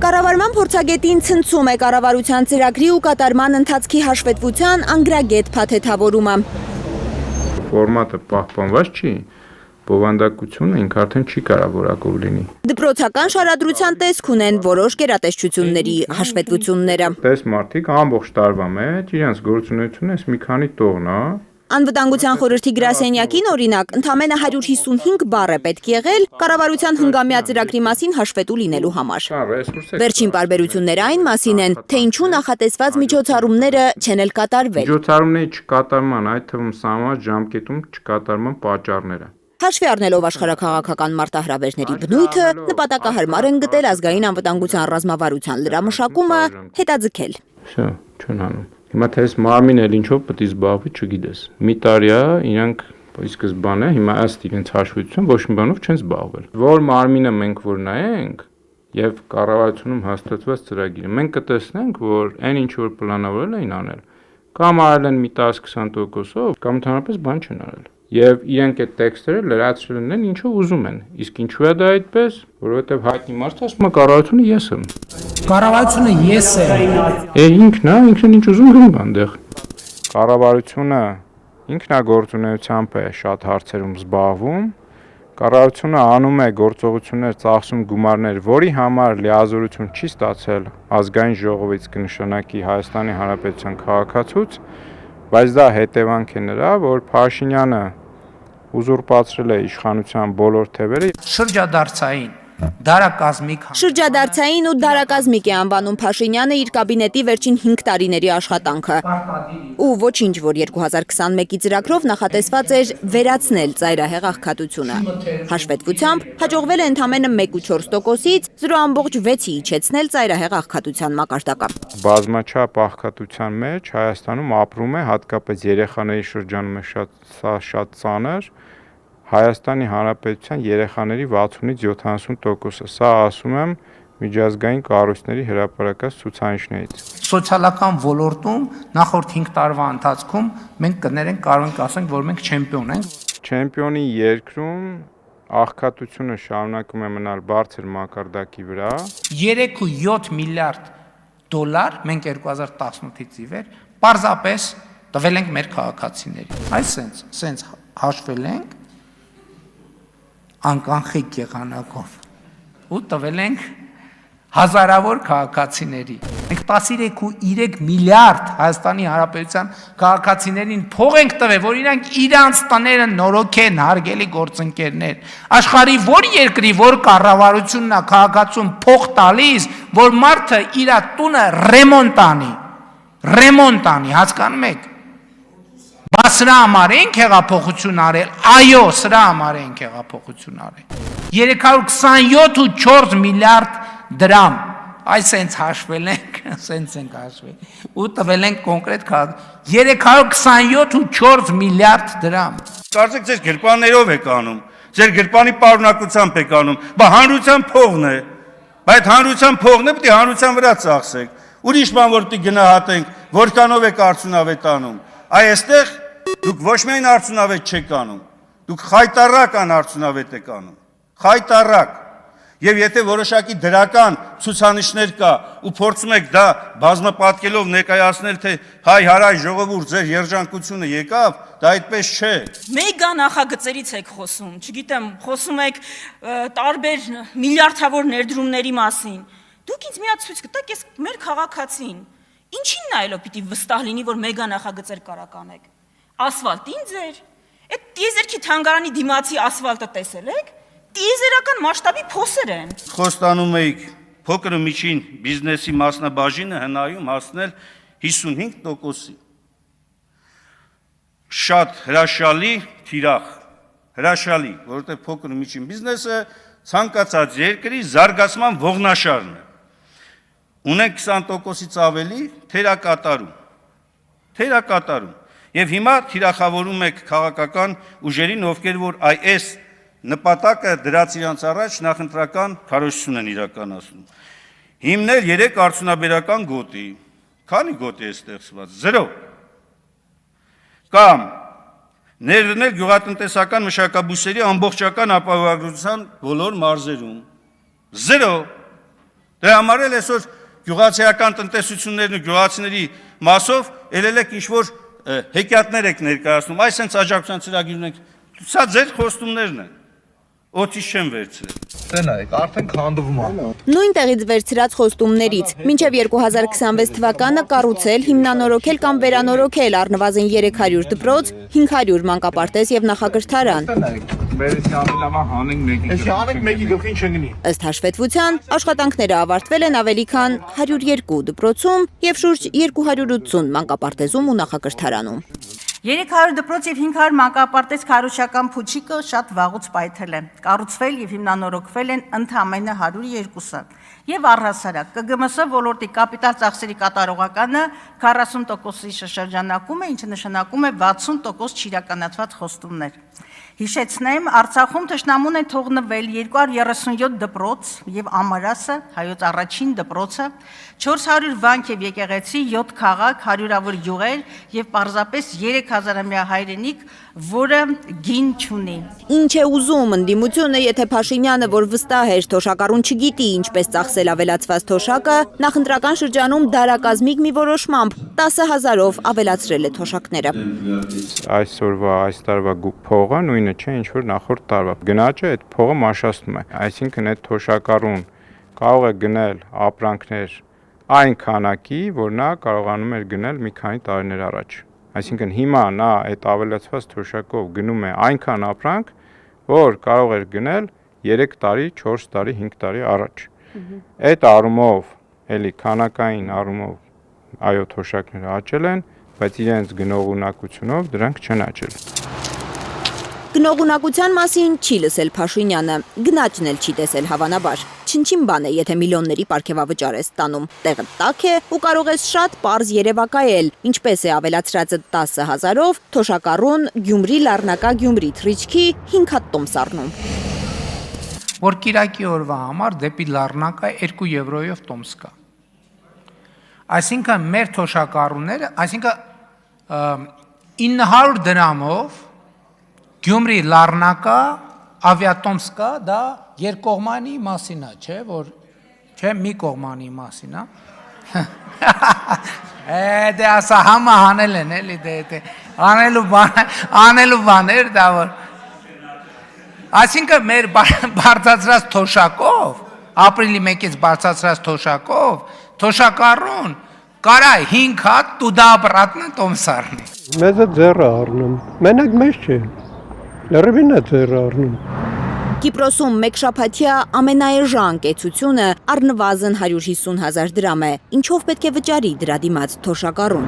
Կառավարման փորձագետին ցնցում է կառավարության ծրագրի ու կատարման ընթացքի հաշվետվության անգրագետ փաթեթավորումը։ Ֆորմատը պահպանված չի, բովանդակությունը ինք արդեն չի կարող որակով լինի։ Դպրոցական շարադրության տեսք ունեն որոշ գերատեսչությունների հաշվետվությունները։ Տես մարդիկ ամբողջ տարվա մեջ իրենց գործունեությունը էս մի քանի տողն է։ Անվտանգության խորհրդի գրասենյակին օրինակ ընդամենը 155 բառ է պետք եղել կառավարության հնգամյա ծրագրի մասին հաշվետու լինելու համար։ Վերջին պարբերությունները այն մասին են, թե ինչու նախատեսված միջոցառումները չեն էլ կատարվել։ Միջոցառումների չկատարման, այդ թվում սահմանված ժամկետում չկատարման պատճառները։ Հաշվի առնելով աշխարհաքաղաքական մարտահրավերների բնույթը, նպատակահարմար են գտել ազգային անվտանգության ռազմավարության լրամշակումը հետաձգել։ Всё, չեն անում։ Հիմա թե այս մարմինը ինչով պետք է զբաղվի, չգիտես։ Մի տարի է, իրանք ի սկզբանե հիմա ըստ իրենց հաշվետվության ոչ մի բանով չեն զբաղվել։ Որ մարմինը մենք որ նայենք եւ կառավարությունում հաստատված ծրագիրը, մենք կտեսնենք, որ այն ինչ որ պլանավորել էին անել, կամ արել են մի 10-20%-ով, կամ ընդհանրապես բան չեն արել։ Եվ իրենք այդ տեքստերը լրացրել են ինչով ուզում են։ Իսկ ինչու է դա այդպես, որովհետև հայտնի մարդը ասում է կառավարությունը ես եմ։ Կառավարությունը ես եմ։ Ինքն է, ինքն ինչ ուզում գնում այնտեղ։ Կառավարությունը ինքնագործունեությամբ է շատ հարցերում զբաղվում։ Կառավարությունը անում է գործողություններ, ծախսում գումարներ, որի համար լիազորություն չի ստացել ազգային ժողովից կնշանակի Հայաստանի Հանրապետության քաղաքացուց, բայց դա հետևանք է նրա, որ Փաշինյանը ուզուրպացրել է իշխանության բոլոր թևերը։ Շրջադարձային, դարակազմիկ։ Շրջադարձային ու դարակազմիկ է անվանում Փաշինյանը իր կաբինետի վերջին 5 տարիների աշխատանքը։ Ու ոչինչ, որ 2021-ի ծրագրով նախատեսված էր վերացնել ծայրահեղ աղքատությունը։ Հաշվետվությամբ հաջողվել է ընդամենը 1.4%-ից 0.6-ի իջեցնել ծայրահեղ աղքատության մակարդակը։ Բազմաչափ աղքատության մեջ Հայաստանում ապրում է հատկապես երեխաների շրջանում է շատ ծանր Հայաստանի Հանրապետության երեխաների 60-ից 70%-ը, սա ասում եմ միջազգային կառույցների հրապարակած ցուցանիշներից։ Սոցիալական ոլորտում նախորդ 5 տարվա ընթացքում մենք կներենք, կարող ենք ասենք, որ մենք չեմպիոն ենք։ Չեմպիոնի երկրում աղքատությունը շարունակում է մնալ բարձր մակարդակի վրա։ 3.7 միլիարդ դոլար մենք 2018-ից ի վեր պարզապես տվել ենք մեր քաղաքացիներին։ Այս սենց հաշվել ենք անկանխիկ եղանակով ու տվել ենք հազարավոր քաղաքացիների։ Մենք 13.3 միլիարդ Հայաստանի Հանրապետության քաղաքացիներին փող ենք տվել, որ իրանք իրանց տները նորոգեն, հարգելի գործընկերներ։ Աշխարհի որ երկրի, որ կառավարությունն է քաղաքացուն փող տալիս, որ մարդը իր տունը ռեմոնտ անի, հասկանում եք։ Բա սրա համար ենք հեղափոխություն արել, այո, սրա համար ենք հեղափոխություն արել։ 327.4 միլիարդ դրամ, այս սենց հաշվել ենք, սենց ենք հաշվել, ու տվել ենք կոնկրետ 327.4 միլիարդ դրամ։ Կարծեք ձեր գրպաններով եք անում, ձեր գրպանի պարունակությամբ եք անում, բա հանրության փողն է, բայց հանրության փողն է, պետք է հանրության վրա ծախսեք, ուրիշ բան որ պետք է գնահատենք, որքանով եք արդյունավետ անում, այստեղ դուք ոչ միայն արդյունավետ չեք անում, դուք խայտառակ անարդյունավետ եք անում, խայտառակ, եւ եթե որոշակի դրական ցուցանիշներ կա ու փորձում եք դա բազմապատկելով ներկայացնել, թե հայ հարայ ժողովուրդ ձեր երջանկությունը եկավ, դա այդպես չէ։ Մեգա նախագծերից եք խոսում, չգիտեմ, խոսում եք տարբեր միլիարդավոր ներդրումների մասին։ Դուք ինձ մի հատ ցույց կտաք, ես մեր քաղաքացին, ինչին նայելով պիտի վստահ լինի, որ մեգա նախագծեր կարաք անեք։ Ասֆալտին ձեր, այդ տիեզերքի թանգարանի դիմացի ասֆալտը տեսել եք, տիեզերական մասշտաբի փոսեր են։ Խոստանում էիք փոքր ու միջին բիզնեսի մասնաբաժինը հնայում հասնել 55%-ի։ Շատ հրաշալի թիրախ, հրաշալի, որովհետև փոքր ու միջին բիզնեսը ցանկացած երկրի զարգացման ողնաշարն է։ Ունենք 20%-ից ավելի թերակատարում։ Եվ հիմա թիրախավորում եք քաղաքական ուժերին, ովքեր որ այս նպատակը դրած իրանց առաջ նախընտրական քարոզություն են իրականացնում։ Հիմնել 3 արդյունաբերական գոտի, քանի գոտի է ստեղծված, 0։ Կամ ներդնել գյուղատնտեսական մշակաբույսերի ամբողջական ապահովագրության բոլոր մարզերում, 0։ Դե համար էլ այսօր գյուղացիական տնտեսություններն ու գյուղացիների մասով ելել եք ինչ-որ հեքիաթներ եք ներկայացնում, այս հենց աջակցության ծրագիրն եք, սա ձեր խոստումներն են, օդից չեմ վերցրել։ Տենայք, արդեն քանդվում է։ Նույն տեղից վերցրած խոստումներից մինչև 2026 թվականը կառուցել, հիմնանորոգել կամ վերանորոգել առնվազն 300 դպրոց, 500 մանկապարտեզ եւ նախակրթարան։ Տենայք, մերիսյանի լավա հանենք մեկի։ Այս հանենք մեկի գլխին չընկնի։ Ըստ հաշվետվության, աշխատանքները ավարտվել են ավելի քան 102 դպրոցում եւ շուրջ 280 մանկապարտեզում ու նախակրթարանում։ 300 դպրոց եւ 500 մանկապարտեզ քարոզչական փուչիկը շատ վաղուց պայթել է։ Կառուցվել եւ հիմնանորոգվել են ընդամենը 102-ը։ Եվ առհասարակ ԿԳՄՍ ոլորտի կապիտալ ծախսերի կատարողականը 40%-ի շրջանակում է, ինչը նշանակում է 60% չիրականացված խոստումներ։ Հիշեցնեմ, Արցախում թշնամուն են թողնվել 237 դպրոց եւ ամարասը, հայոց առաջին դպրոցը, 400 վանք եւ եկեղեցի, 7 քաղաք, հարյուրավոր գյուղեր եւ պարզապես 3000-ամյա հայրենիք, որը գին չունի։ Ինչ է ուզում ընդդիմությունը, եթե Փաշինյանը, որ վստահ էր թոշակառուն չգիտի ինչպես ծախսել ավելացված թոշակը, նախընտրական շրջանում դարակազմիկ մի որոշմամբ 10,000-ով ավելացրել է թոշակները։ Այսօրվա այս տարվա փողը նույնը չէ, ինչ որ նախորդ տարվա։ Գնաճը այդ փողը մաշացնում է։ Այսինքն այդ թոշակառուն կարող է գնել ապրանքներ այն քանակի, որ նա կարողանում էր գնել մի քանի տարիներ առաջ։ Այսինքն հիմա նա այդ ավելացված թոշակով գնում է այնքան ապրանք, որ կարող էր գնել 3 տարի, 4 տարի, 5 տարի առաջ։ Այդ առումով, էլի քանակային առումով այո թոշակները աճել են, բայց իրենց գնողունակությունով դրանք չեն աճել։ Գնողունակության մասին չի լսել Փաշինյանը, գնաճն էլ չի տեսել հավանաբար։ Չնչին բան է, եթե միլիոնների պարգևավճար ես ստանում, տեղը տաք է ու կարող ես շատ պարզ երևակայել, ինչպես է ավելացրածը 10,000-ով թոշակառուն Գյումրի Լառնակա Գյումրի թռիչքի 5 հատ տոմս առնում։ Որ կիրակի օրվա համար դեպի Լառնակա 2 եվրոյով տոմս կա։ Այսինքն մեր թոշակառուները, այսինքն 900 դրամով Գյումրի Լառնակա ավիատոմս կա, դա երկկողմանի մասին է, չէ, որ չէ, մի կողմանի մասին է։ Դե ասա համը հանել են, էլի դե անելու բաներ դա որ։ Այսինքն մեր բարձրացրած թոշակով, ապրիլի 1-ից բարձրացրած թոշակառուն կարա 5 հատ տուդա բրատնա տոմս առնի։ Մեզ է ձեռը առնում, մենակ մեզ չէ, լրիվին է ձեռը առնում։ Կիպրոսում մեկ շաբաթյա ամենաէժան կեցությունը առնվազն 150,000 դրամ է, ինչով պետք է վճարի դրա դիմաց թոշակառուն։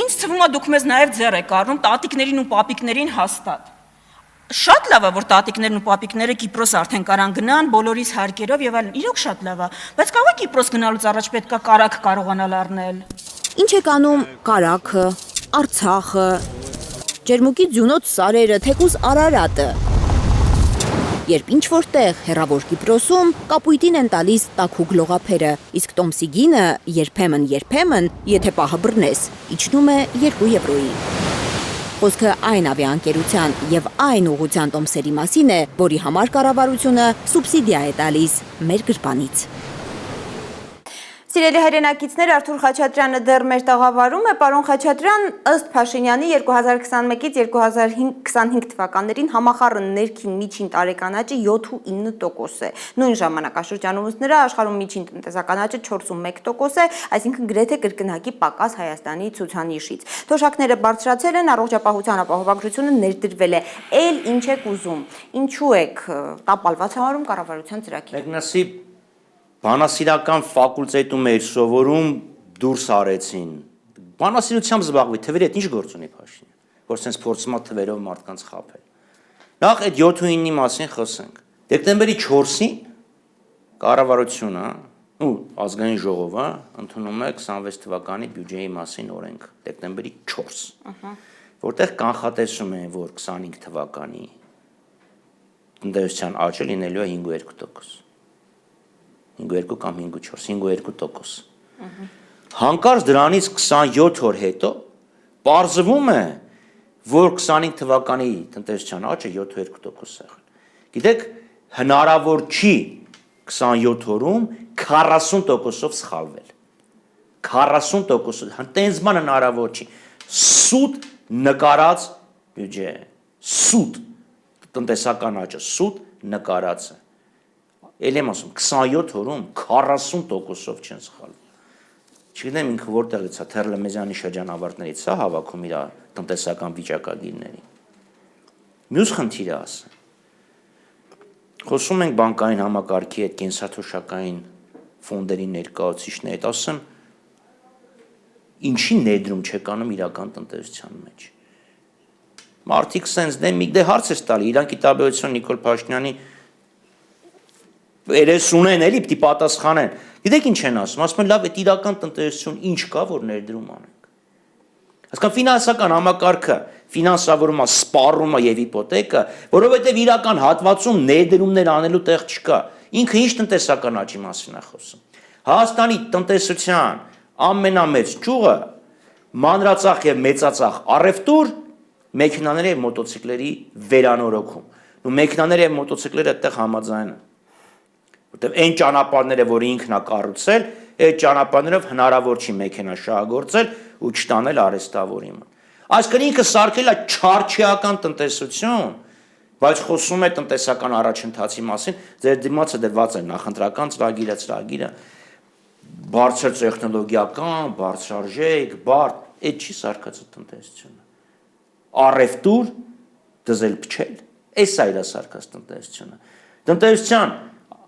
Ինձ թվում է դուք մեզ նաև ձեռ եք առնում տատիկներին ու պապիկներին հաստատ։ Շատ լավ է, որ տատիկներն ու պապիկները Կիպրոս արդեն կարան գնան բոլորիս հարկերով եւ այլն, իրոք շատ լավ է, բայց կարող է Կիպրոս գնալուց առաջ պետքա կարագ կարողանալ առնել։ Ինչ եք անում կարագը, Արցախը, ջերմուկի ձյունոց սարերը, թեկուզ Արարատը։ Երբ ինչ որտեղ հեռավոր Կիպրոսում կապույտին են տալիս տաքուկ լողափերը, իսկ տոմսի գինը երբեմն, եթե պահը բռնես, իջնում է 2 եվրոյի։ Խոսքը այն ավիաընկերության եւ այն ուղղության տոմսերի մասին է, որի համար կառավարությունը սուբսիդիա է տալիս մեր գրպանից։ Սիրելի հայրենակիցներ, Արթուր Խաչատրյանը դեռ մեր տաղավարում է։ Պարոն Խաչատրյան, ըստ Փաշինյանի 2021-ից 2025 թվականներին համախառն ներքին միջին տարեկան աճը 7.9% է։ Նույն ժամանակաշրջանում ըստ նրա աշխարհում միջին տնտեսական աճը 4.1% է, այսինքն գրեթե կրկնակի պակաս Հայաստանի ցուցանիշից։ Թոշակները բարձրացել են, առողջապահության ապահովագրությունը ներդրվել է։ Էլ ինչ եք ուզում։ Ինչու եք տապալված համարում կառավարության ծրագիրը։ Բանասիրական ֆակուլտետում էր սովորում դուրս արեցին։ Բանասիրությամբ զբաղվի, թվերի հետ ինչ գործ ունի Փաշինյանը, որ sense փորձում է թվերով մարդկանց խաբել։ Նախ այդ 7-9-ի մասին խոսենք։ Դեկտեմբերի 4-ին կառավարությունը ու ազգային ժողովը ընդունում է 26 թվականի բյուջեի մասին օրենք, դեկտեմբերի 4, որտեղ կանխատեսում են, որ 25 թվականի տնտեսության աճը լինելու է 5.2%։ 5.2 կամ 5.4, 5.2%։ Հանկարծ դրանից 27 օր հետո պարզվում է, որ 25 թվականի տնտեսության աճը 7.2% է եղել։ Գիտեք, հնարավոր չի 27 օրում 40%-ով սխալվել։ 40%, տենց բան հնարավոր չի։ Սուտ նկարած բյուջե, սուտ տնտեսական աճը, սուտ նկարածը։ Էլ եմ ասում 27 օրում 40%-ով չեն սխալվում։ Չգիտեմ ինքը որտեղից է, Թերլեմեզյանի շրջանավարտներից է հավաքում իր տնտեսական վիճակագիրների։ Մյուս խնդիրը ասեմ։ Խոսում ենք բանկային համակարգի հետ, կենսաթոշակային ֆոնդերի ներկայացուցիչների հետ, ասեմ, ինչի ներդրում չեք անում իրական տնտեսության մեջ։ Մարդիկ սենց դե հարց է տալի, իրանք ի տարբերություն Նիկոլ Փաշինյանի 30 ունեն, էլի պիտի պատասխանեն։ Գիտեք ինչ են ասում են լավ, այդ իրական տնտեսություն ինչ կա, որ ներդրում անենք։ Հասկան ֆինանսական համակարգը, ֆինանսավորումը, սպառումը եւ իպոթեկը, որովհետեւ իրական հատվածում ներդրումներ անելու տեղ չկա։ Ինքը ինչ տնտեսական աճի մասին է խոսում։ Հայաստանի տնտեսության ամենամեծ ճյուղը մանրածախ եւ մեծածախ առևտուր, մեքենաների եւ մոտոցիկլերի վերանորոգում։ Ու մեքենաները եւ մոտոցիկլերը այդտեղ համաձայն են։ Որտեւ այն ճանապարհները, որ ինքն է կառուցել, այդ ճանապարհներով հնարավոր չի մեքենա շահագործել ու չտանել արհեստավորիմը։ Այսինքն ինքը սարքել է չարչիական տնտեսություն, բայց խոսում է տնտեսական առաջընթացի մասին, ձեր դիմացը դրված է նախընտրական ծրագիրը, բարձր տեխնոլոգիական, բարձրարժեք, այդ չի սարքած տնտեսությունը։ Առևտուր, դզել փչել, էս է իր սարքած տնտեսությունը։ Տնտեսության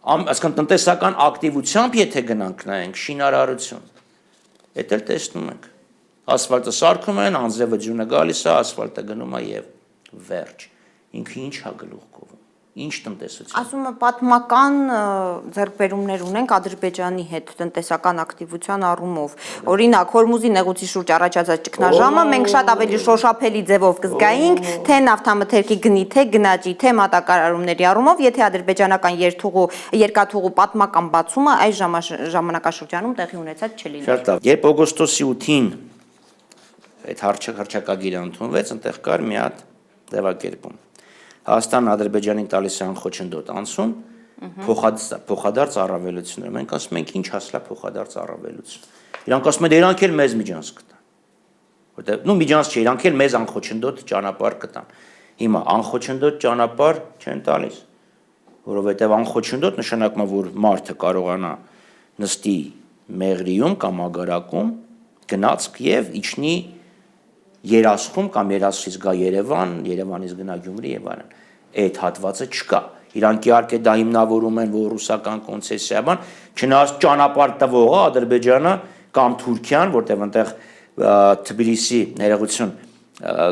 այսքան տնտեսական ակտիվությամբ եթե գնանք նայենք շինարարություն, դա էլ տեսնում ենք։ Ասֆալտը սարքում են, անձրևը ջունը գալիս է, ասֆալտը գնում է եւ վերջ։ Ինքը ինչ է գլուխ կովում։ Ինչ տնտեսություն։ Ասում եմ պատմական ձեռքբերումներ ունենք Ադրբեջանի հետ տնտեսական ակտիվության առումով։ Օրինակ Հորմուզի նեղուցի շուրջ առաջացած ճգնաժամը մենք շատ ավելի շոշափելի ձևով կզգայինք, թե նավթամթերքի գնի, թե գնաճի, թե մատակարարումների առումով, եթե ադրբեջանական երկաթուղու պատմական բացումը այս ժամանակաշրջանում տեղի ունեցած չլիներ։ Շատ լավ։ Երբ օգոստոսի 8-ին այդ հռչակագիրը ընդունվեց, այնտեղ կար մի հատ ձևակերպում։ Հայաստան Ադրբեջանին տալիս է անխոչնդոտ անցում, փոխադարձ առավելություններ։ Մենք ասում ենք ինչ հասլա փոխադարձ առավելություն։ Իրանք ասում են իրանք էլ մեզ միջանց կտան։ Որտեղ միջանց չէ, իրանք էլ մեզ անխոչնդոտ ճանապարհ կտան։ Հիմա անխոչնդոտ ճանապարհ չեն տալիս, որովհետև անխոչնդոտ նշանակում է, որ մարդը կարողանա նստի Մեղրիում կամ Ագարակում, գնացք եւ իջնի Երասխում կամ Երասխից գա Երևան, Երևանից գնա Գյումրի եւ այլն։ Այդ հատվածը չկա։ Իրանք իհարկե դա հիմնավորում են, որ ռուսական կոնցեսիա բան, չնայած ճանապարհ տվողը Ադրբեջանը կամ Թուրքիան, որտեղ այնտեղ Թբիլիսի ներողություն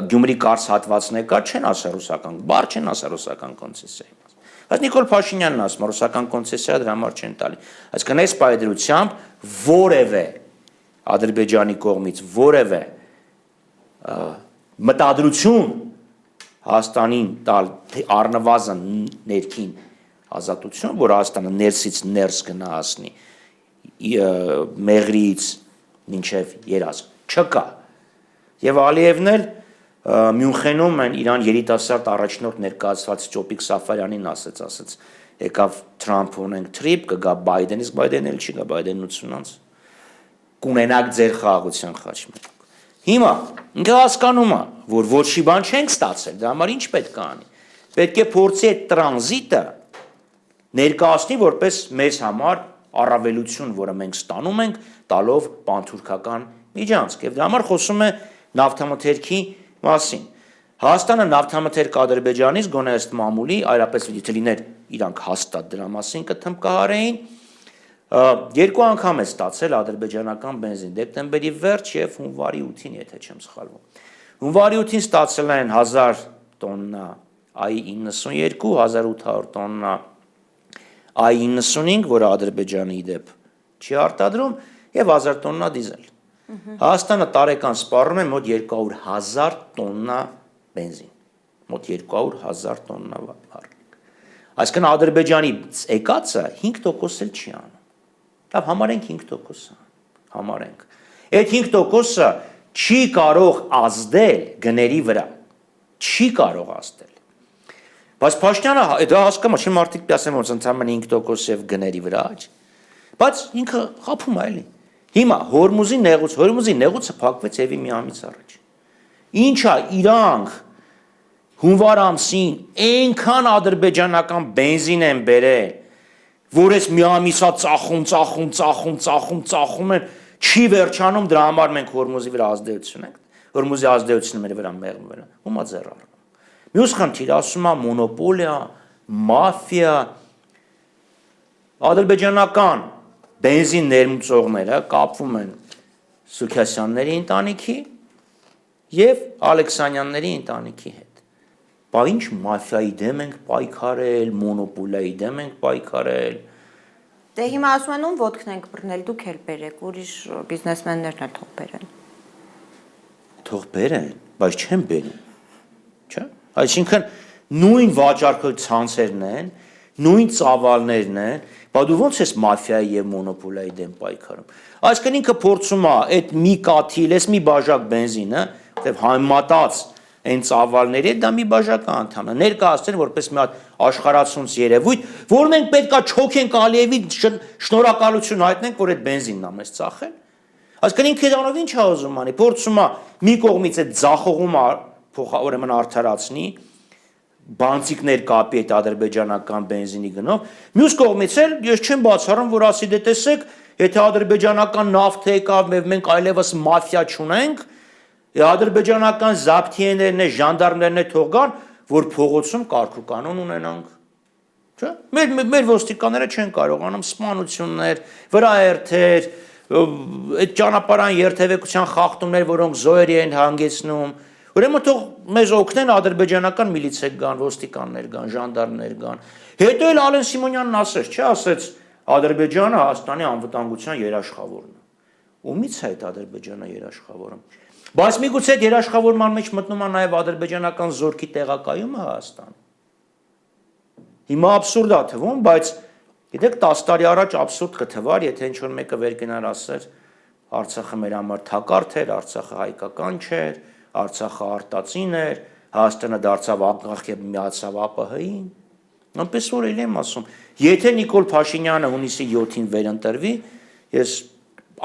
Գյումրի կարս հատվածն է կա, չեն ասա ռուսական, բառ չեն ասա ռուսական կոնցեսիայի մասին։ Բայց Նիկոլ Փաշինյանն ասում է ռուսական կոնցեսիա դրա համար չեն տալի։ Այսինքն այս պայդրությամբ որևէ Ադրբեջանի կողմից որևէ մտադրություն Հայաստանին տալ առնվազն ներքին ազատություն, որ Հայաստանը ներսից ներս գնահասնի Մեղրիից մինչև Երազք չկա։ Եվ Ալիևն էլ Մյունխենում են Իրան երիտասարդ առաջնորդ ներկայացված Ճոպիկ Սաֆարյանին ասեց, եկավ Թրամփ ունենք թրիպ, կգա Բայդեն, իսկ Բայդենն էլ չի գա, Բայդենն 80-ից կունենաք ձեր խաղաղության խաչմերուկ։ Հիմա ինքը հասկանում է, որ ոչի բան չենք ստացել, դրա համար ինչ պետք է անի։ Պետք է փորձի այդ տրանզիտը ներկայացնի որպես մեզ համար առավելություն, որը մենք ստանում ենք, տալով պանթուրքական միջանցք։ Եվ դրա համար խոսում է նավթամթերքի մասին։ Հայաստանը նավթամթերք Ադրբեջանից գոնե ըստ մամուլի, այլապես եթե լիներ իրանք հաստատ դրա մասին կթմկահարեին, երկու անգամ է ստացել ադրբեջանական բենզին, դեկտեմբերի վերջ եւ հունվարի 8-ին, եթե չեմ սխալվում։ Հունվարի 8-ին ստացել են 1000 տոննա I-92, 1800 տոննա I-95, որը Ադրբեջանի իդեպ չի արտադրում, եւ 1000 տոննա դիզել։ Հայաստանը տարեկան սպառում է մոտ 200,000 տոննա բենզին, մոտ 200,000 տոննա վառելիք։ Այսինքն Ադրբեջանի եկածը 5% էլ չի անում։ Լավ, համարենք 5%, համարենք։ Այդ 5%-ը չի կարող ազդել գների վրա, չի կարող ազդել։ Բայց Փաշինյանը դա հասկանում չի մարդիկ ասեն որ ընդհանրապես 5% եւ գների վրա աճ։ Բայց ինքը խափում է էլի։ Հիմա Հորմուզի նեղուցը փակվեց եւի մի ամիս առաջ։ Ինչա իրանք հունվար ամսին այնքան ադրբեջանական բենզին են բերել, որ այս մի ամիսա ծախում են, չի վերջանում դրա համար մենք Հորմուզի վրա ազդեցություն ենք։ Հորմուզի ազդեցությունը մեր վրա մեղմ վրա։ Ումա ձեռ առնում։ Մյուս խնդիրը ասում է մոնոպոլիա, մաֆիա, ադրբեջանական բենզին ներմուծողները կապվում են Սուքասյանների ընտանիքի եւ Ալեքսանյանների ընտանիքի հետ։ Բա ինչ մաֆիայի դեմ ենք պայքարել, մոնոպոլիայի դեմ ենք պայքարել։ Դե հիմա ասում են ում ոտքն ենք բռնել, դուք էլ բերեք, ուրիշ բիզնեսմեններն էլ թող բերեն։ Թող բերեն, բայց չեն բերում։ Չէ՞։ Այսինքն նույն վաճառքը ցանցերն են, նույն ծավալներն են, բա դու ո՞նց ես մաֆիայի եւ մոնոպոլիայի դեմ պայքարում։ Այսինքն ինքը փորձում է այդ մի կաթիլ, այս մի բաժակ բենզինը, որտեվ համատած այն ծավալների դա մի բաժակ անդամ է։ Ներկայացնել որպես մի հատ աշխարհացունց երևույթ, որ մենք պետքա չոքենք Ալիևի շնորհակալություն հայտնենք, որ այդ բենզինն է մեզ ծախել։ Այսինքն ինքը դրանով ինչ է ուզում անի, փորձում է մի կողմից այդ ձախողումը ուրեմն արդարացնի, բանցիկներ կապի այդ ադրբեջանական բենզինի գնով, մյուս կողմից էլ ես չեմ բացառում, որ ասի դե տեսեք, եթե ադրբեջանական նավթ եկավ, մենք այլևս մաֆիա չունենք, ադրբեջանական զապթիեներն է, ժանդարմներն է թող գան, որ փողոցում կարգ ու կանոն ունենանք։ Չէ՞։ Մեր ոստիկանները չեն կարողանում սպանություններ, վրաերթեր, այդ ճանապարհային երթևեկության խախտումներ, որոնք զոհերի են հանգեցնում, ուրեմն թող մեզ օգնեն ադրբեջանական միլիցիա գան, ոստիկաններ գան, ժանդարմներ գան։ Հետո էլ Ալեն Սիմոնյանն ասեց, չէ՞, ասեց Ադրբեջանը Հայաստանի անվտանգության երաշխավորն է։ Ումից է այդ Ադրբեջանը երաշխավորը։ Բայց միգուցե այդ երաշխավորման մեջ մտնում է նաև ադրբեջանական զորքի տեղակայումը Հայաստան։ Հիմա աբսուրդ է թվում, բայց գիտեք 10 տարի առաջ աբսուրդ կթվար, եթե ինչ-որ մեկը վեր գնար ասեր Արցախը մեր համար թակարդ էր, Արցախը հայկական չէր, Արցախը արտածին էր, Հայաստանը դարձավ անկախ եւ միացավ ԱՊՀ-ին։ Այնպես որ էլ եմ ասում, եթե Նիկոլ Փաշինյանը հունիսի 7-ին վերընտրվի, ես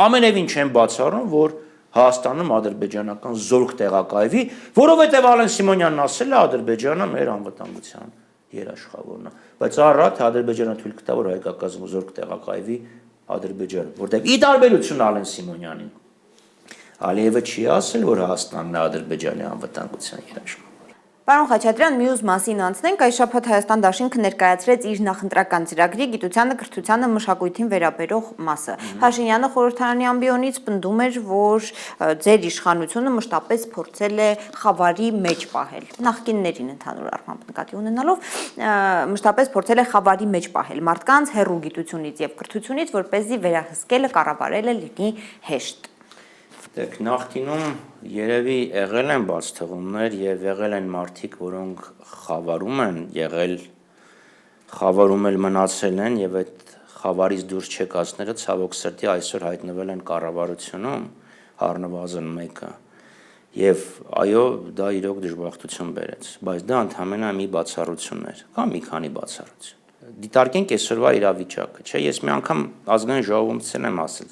ամենևին չեմ բացառում, որ Հայաստանում ադրբեջանական զորք տեղակայվի, որովհետև Ալեն Սիմոնյանն ասել է Ադրբեջանը մեր անվտանգության երաշխավորն է, բայց առատ Ադրբեջանը թույլ կտա, որ հայկական զորք տեղակայվի Ադրբեջանում, որտեղ ի տարբերություն Ալեն Սիմոնյանին Ալիևը չի ասել, որ Հայաստանն է Ադրբեջանի անվտանգության երաշխավոր։ Պարոն Խաչատրյան, մյուս մասին անցնենք, այս շաբաթ Հայաստան դաշինքը ներկայացրեց իր նախընտրական ծրագրի գիտությանը, կրթությանը, մշակույթին վերաբերող մասը։ Փաշինյանը խորհրդարանի ամբիոնից պնդում էր, որ ձեր իշխանությունը մշտապես փորձել է խավարի մեջ պահել։ Նախկիններին ընդհանուր առմամբ նկատի ունենալով մշտապես փորձել է խավարի մեջ պահել մարդկանց հեռու գիտությունից եւ կրթությունից, որպեսզի վերահսկելը կառավարելը լինի հեշտ։ Դեք նախկինում երևի եղել են բաց թողումներ եւ եղել են մարդիկ, որոնք խավարում են, խավարում էլ մնացել են եւ այդ խավարից դուրս չեկածները ցավոք սրտի այսօր հայտնվել են կառավարությունում առնվազն մեկը եւ այո դա իրոք դժբախտություն բերեց, բայց դա ընդհանրապես մի բացառություն էր, կամ մի քանի բացառություն։ Դիտարկենք այսօրվա իրավիճակը, չէ՞, ես մի անգամ ազգային ժողովումից եմ ասել,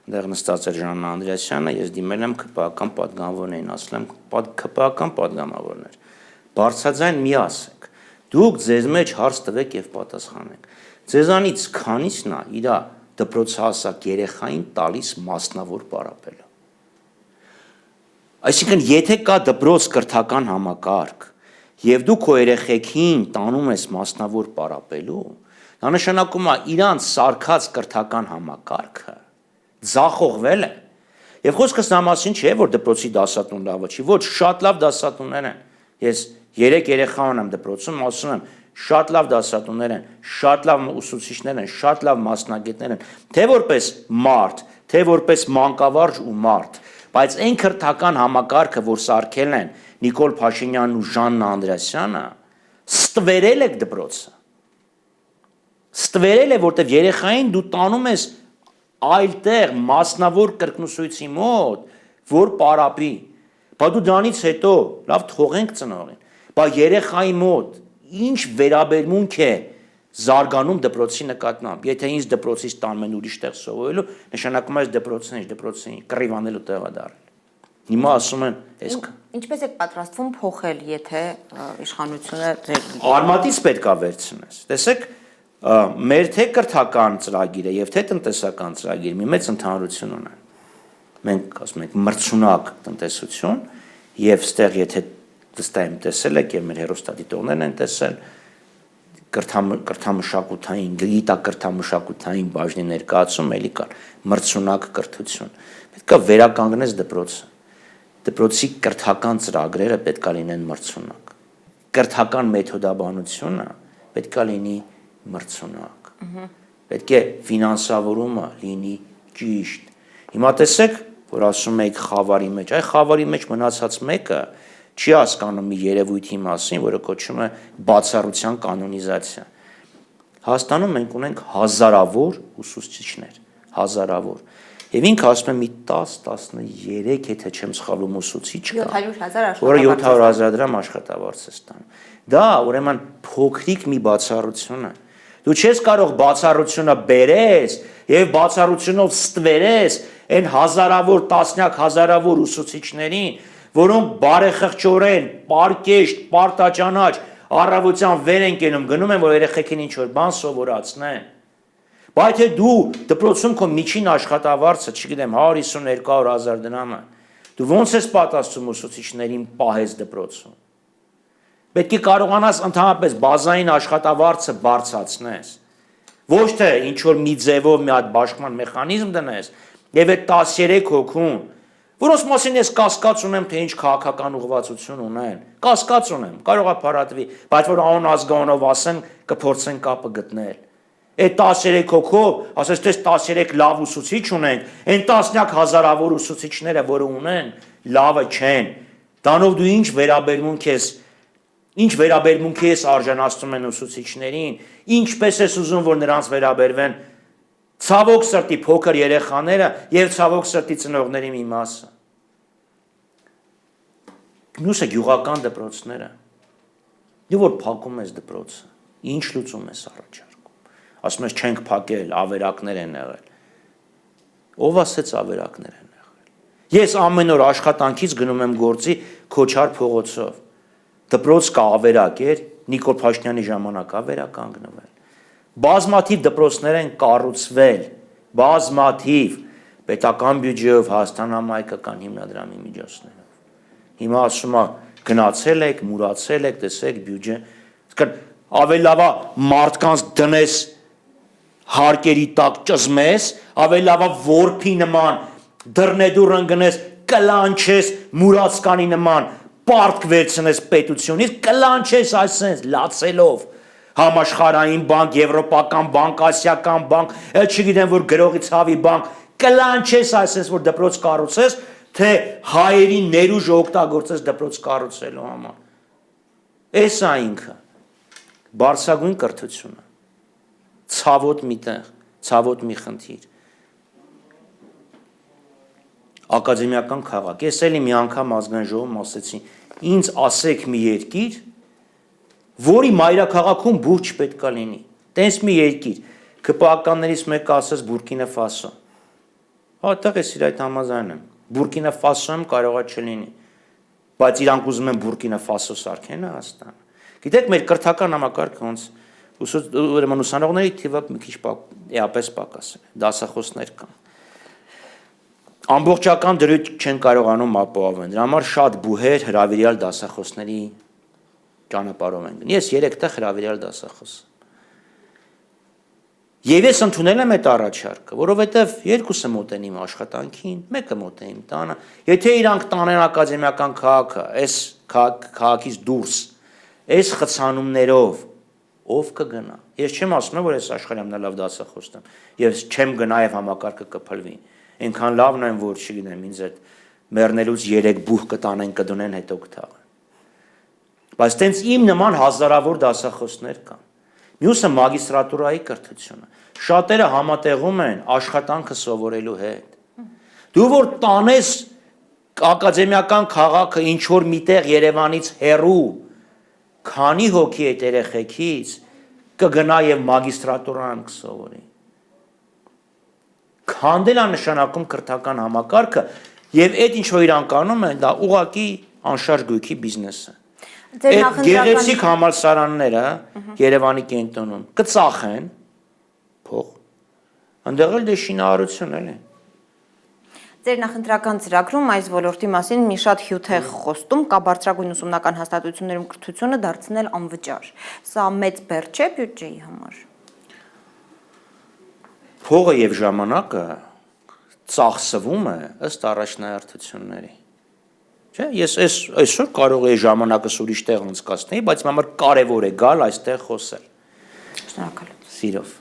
Դեռ նստած էր Ժաննա Անդրեասյանը, ես դիմել եմ ԿՊԱ-ական պատգամավորներին, ասել եմ ԿՊԱ-ական պատգամավորներ, բարձրաձայն մի ասեք, դուք ձեզ մեջ հարց տվեք եւ պատասխանեք։ Ձեզանից քանիսն է իր դպրոցահասակ երեխային տալիս մասնավոր պարապելը։ Այսինքն, եթե կա դպրոց կրթական համակարգ եւ դու քո երեխեքին տանում ես մասնավոր պարապելու, դա նշանակում է իրանց սարքած կրթական համակարգը ձախողվել է։ Եվ խոսքս նա մասին չէ, որ դպրոցի դասատուն լավը չի, ոչ, շատ լավ դասատուններ են։ Ես 3 երեխա ունեմ դպրոցում, ասում եմ, շատ լավ դասատուններ են, շատ լավ ուսուցիչներ են, շատ լավ մասնագետներ են, թե որպես մարդ, թե որպես մանկավարժ ու մարդ, բայց այն քրթական համակարգը, որ սարքել են Նիկոլ Փաշինյանն ու Ժաննա Անդրեասյանը, ստվերել եք դպրոցը։ Ստվերել է, որտեղ երեխային դու տանում ես այլտեղ մասնավոր կրկնուսույցի մոտ, որ պարապի, բա դու դրանից հետո լավ թողենք ծնողին, բա երեխայի մոտ ինչ վերաբերմունք է զարգանում դպրոցի նկատմամբ։ Եթե ինձ դպրոցից տանում են ուրիշ տեղ սովորելու, նշանակում է այս դպրոցին կռիվանելու տեղ է դարել։ Հիմա ասում են, Ինչպես եք պատրաստվում փոխել, եթե իշխանությունը ձեր արմատից պետք է վերցնես։ Տեսեք, մեր թե կրթական ծրագիրը եւ թե տնտեսական ծրագիրը մի մեծ ընդհանրություն ունեն։ Մենք ասում ենք մրցունակ տնտեսություն եւ ստեղ եթե դստայում տեսել եք եւ մեր հերոստատիտողներն են տեսել կրթամշակութային, գիտակրթամշակութային բաժնի ներկայացում էլի կար մրցունակ կրթություն։ Պետք է վերականգնես դպրոցը։ Դպրոցի կրթական ծրագրերը պետք է լինեն մրցունակ։ Կրթական մեթոդաբանությունը պետք է լինի մրցունակ։ Պետք է ֆինանսավորումը լինի ճիշտ։ Հիմա տեսեք, որ ասում եք խավարի մեջ, այ խավարի մեջ մնացած մեկը չի հասկանում մի երևույթի մասին, որը կոչվում է բացառության կանոնիզացիա։ Հայաստանում մենք ունենք հազարավոր ուսուցիչներ, հազարավոր։ Եվ ինքը ասում է մի 10-13, եթե չեմ սխալվում, ուսուցիչ կա, 700,000 որը 700,000 դրամ աշխատավարձ է ստանում։ Դա ուրեմն փոքրիկ մի բացառություն է։ Դու չես կարող բացառությունը բերես եւ բացառությունով ստվերես այն հազարավոր, տասնյակ հազարավոր ուսուցիչներին, որոնք բարեխղճորեն, պարկեշտ, պարտաճանաչ, առավոտյան վեր են կենում, գնում են, որ երեխեքին ինչ-որ բան սովորացնեն։ Բայց եթե դու դպրոցում քո միջին աշխատավարձը, չգիտեմ, 150-200,000 դրամ է, դու ո՞նց ես պատասխանում ուսուցիչներին պահես դպրոցում։ Պետք է կարողանաս ընդհանրապես բազային աշխատավարձը բարձրացնես։ Ոչ թե ինչ-որ մի ձևով մի հատ բաշխման մեխանիզմ դնես, եւ այդ 13 հոգուն, որոնց մասին ես կասկած ունեմ, թե ինչ քաղաքական ուղղվածություն ունեն։ Կասկած ունեմ, կարող է փարատվի, բայց որ անուն ազգանունով ասեն, կփորձեն կապը գտնել։ Այդ 13 հոգով, ասես թե 13 լավ ուսուցիչ ունենք, այն տասնյակ հազարավոր ուսուցիչները, որը ունեն, լավը չեն։ Դանով դու ինչ վերաբերմունքի ես արժանացնում են ուսուցիչներին, ինչպես ես ուզում, որ նրանց վերաբերվեն ցավոք սրտի փոքր երեխաները եւ ցավոք սրտի ծնողների մի մասը։ Մյուսը գյուղական դպրոցները։ Դու որ փակում ես դպրոցը, ինչ լուծում ես առաջարկում։ Ասում ես չենք փակել, ավերակներ են եղել։ Ով ասեց ավերակներ են եղել։ Ես ամեն օր աշխատանքից գնում եմ գործի Քոչար փողոցով։ Դպրոց կա ավերակ էր, Նիկոլ Փաշինյանի ժամանակ ավերականգնվել։ Բազմաթիվ դպրոցներ են կառուցվել, բազմաթիվ պետական բյուջեով, Հայաստանամայկական հիմնադրամի միջոցներով։ Հիմա ասում է գնացել եք, մուրացել եք, տեսեք բյուջե, ավելի լավ է մարդկանց դնես հարկերի տակ ճզմես, ավելի լավ է որփի նման դռնեդուռ ընկնես, կլանչես մուրացկանի նման, պարտք վերցնես պետությունից, կլանչես այսպես լացելով համաշխարհային բանկ, եվրոպական բանկ, ասիական բանկ, չգիտեմ որ գրողի ցավի բանկ, կլանչես այսպես որ դպրոց կառուցես, թե հայերի ներուժ օգտագործես դպրոց կառուցելու համար։ Էս է ինքը բարձրագույն կրթությունը։ Ցավոտ մի տեղ, ցավոտ մի խնդիր։ Ակադեմիական քաղաք։ Ես էլի մի անգամ ազգային ժողովում ասեցի, ինձ ասեք մի երկիր, որի մայրաքաղաքում բուրջ չպետք է լինի։ Տենց մի երկիր, ԿՊԱ-ականներից մեկը ասես Բուրկինա Ֆասո։ Այդտեղ ես իր այդ համաձայն եմ։ Բուրկինա Ֆասոյում կարող է չլինի, բայց իրանք ուզում են Բուրկինա Ֆասո սարքեն Հայաստանը։ Գիտեք, մեր կրթական համակարգը ոնց ուրեմն ուսանողների թիվը մի քիչ էապես պակաս է, դասախոսներ կան։ Ամբողջական դրույթ չեն կարողանում ապահովել։ Դրա համար շատ բուհեր հրավիրյալ դասախոսների ճանապարհով են գնում։ Ես 3 տեղ հրավիրյալ դասախոս։ Եվ ես ընդունել եմ այդ առաջարկը, որովհետև երկուսը մոտենիմ աշխատանքին, մեկը մոտենիմ տանը։ Եթե իրանք տանեն ակադեմիական քաղաքը, այս քաղաքից դուրս, այս խցանումներով ով կգնա։ Ես չեմ ասում, որ այս աշխարհի ամենալավ դասախոսն եմ, ես չեմ գնա եւ համակարգը կփլվի։ Այնքան լավն են, որ չգիտեմ, ինձ այդ մեռնելուց 3 բուհ կտանեն, կդնեն, հետո կթաղեն։ Բայց տենց իմ նման հազարավոր դասախոսներ կան։ Մյուսը մագիստրատուրայի կրթությունը։ Շատերը համատեղում են աշխատանքը սովորելու հետ։ Դու որ տանես ակադեմիական քաղաքը ինչ որ միտեղ Երևանից հեռու, քանի հոգի այդ երեխեքից կգնա եւ մագիստրատուրան կսովորի։ Քանդել է նշանակում քրթական համակարգը եւ այդ ինչ որ իրան կանում են, դա ուղակի անշարժ գույքի բիզնես է։ Այդ գեղեցիկ համալսարանները Երևանի կենտրոնում կծախեն փող, այնտեղ էլ դե շինարարություն էլի։ Ձեր նախընտրական ծրագրում այս ոլորտի մասին մի շատ հյութ է խոստում, կա բարձրագույն ուսումնական հաստատություններում կրթությունը դարձնել անվճար։ Սա մեծ բեռ չէ բյուջեի համար։ Փողը եւ ժամանակը ծախսվում է ըստ առաջնահերթությունների։ Չէ, ես այսօր կարող եմ ժամանակս ուրիշ տեղ անցկացնել, բայց համար կարևոր է գալ այստեղ խոսել։ Շնորհակալություն։ Սիրով։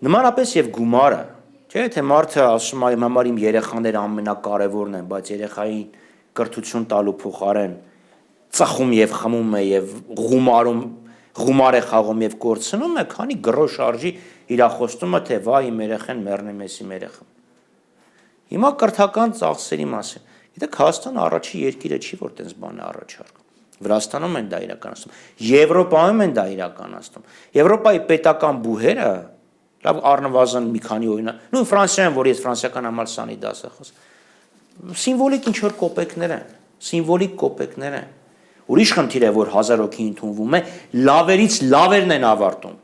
Նմանապես եւ գումարը, չէ, թե մարդը ասում է իմ համար իմ երեխաները ամենակարևորն են, բայց երեխային կրթություն տալու փոխարեն ծխում եւ խմում է եւ գումար է խաղում եւ կորցնում է, քանի գրոշ արժի իրախոստումը, թե վայ իմ երեխան մեռնի մեզ իմ երեխան։ Հիմա կրթական ծախսերի մասին։ Գիտեք, Հայաստանը առաջի երկիրը չի, որ տենց բան է առաջարկում։ Վրաստանում են դա իրականացնում։ Եվրոպայում են դա իրականացնում։ Եվրոպայի պետական բուհերը, լավ առնվազն մի քանի օրինակ, նույն Ֆրանսիայում, որ ես ֆրանսիական համալսարանի դաս եմ խոսում, սիմվոլիկ ինչ որ կոպեկներ են, սիմվոլիկ կոպեկներ են։ Ուրիշ խնդիր է, որ 1000 հոգի ընդունվում է, լավերից լավերն են ավարտում։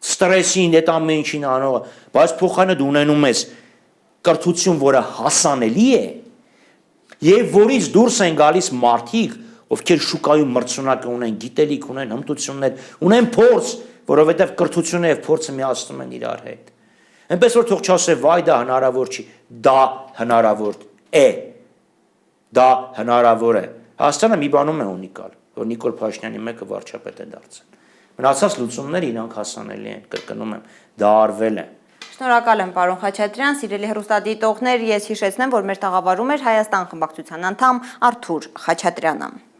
Ստրեսին, այդ ամեն ինչին անողը, բայց փոխանը դու ունենում ես կրթություն, որը հասանելի է, եւ որից դուրս են գալիս մարդիկ, ովքեր շուկայում մրցունակ ունեն, գիտելիք ունեն, հմտություններ, ունեն փորձ, որովհետեւ կրթությունը եւ փորձը միացնում են իրար հետ։ Այնպես որ թող չասե վայ դա հնարավոր չի, դա հնարավոր է։ Դա հնարավոր է։ Հայաստանը մի բանում է ունիկալ, որ Նիկոլ Փաշինյանի մեկը վարչապետ է դարձել։ Մնացած լուծումները իրանք հասանելի են, կրկնում եմ, դա արվել է։ Շնորհակալ եմ, պարոն Խաչատրյան, սիրելի հեռուստադիտողներ, ես հիշեցնեմ, որ մեր տաղավարում էր Հայաստան խմբակցության անդամ Արթուր Խաչատրյանը։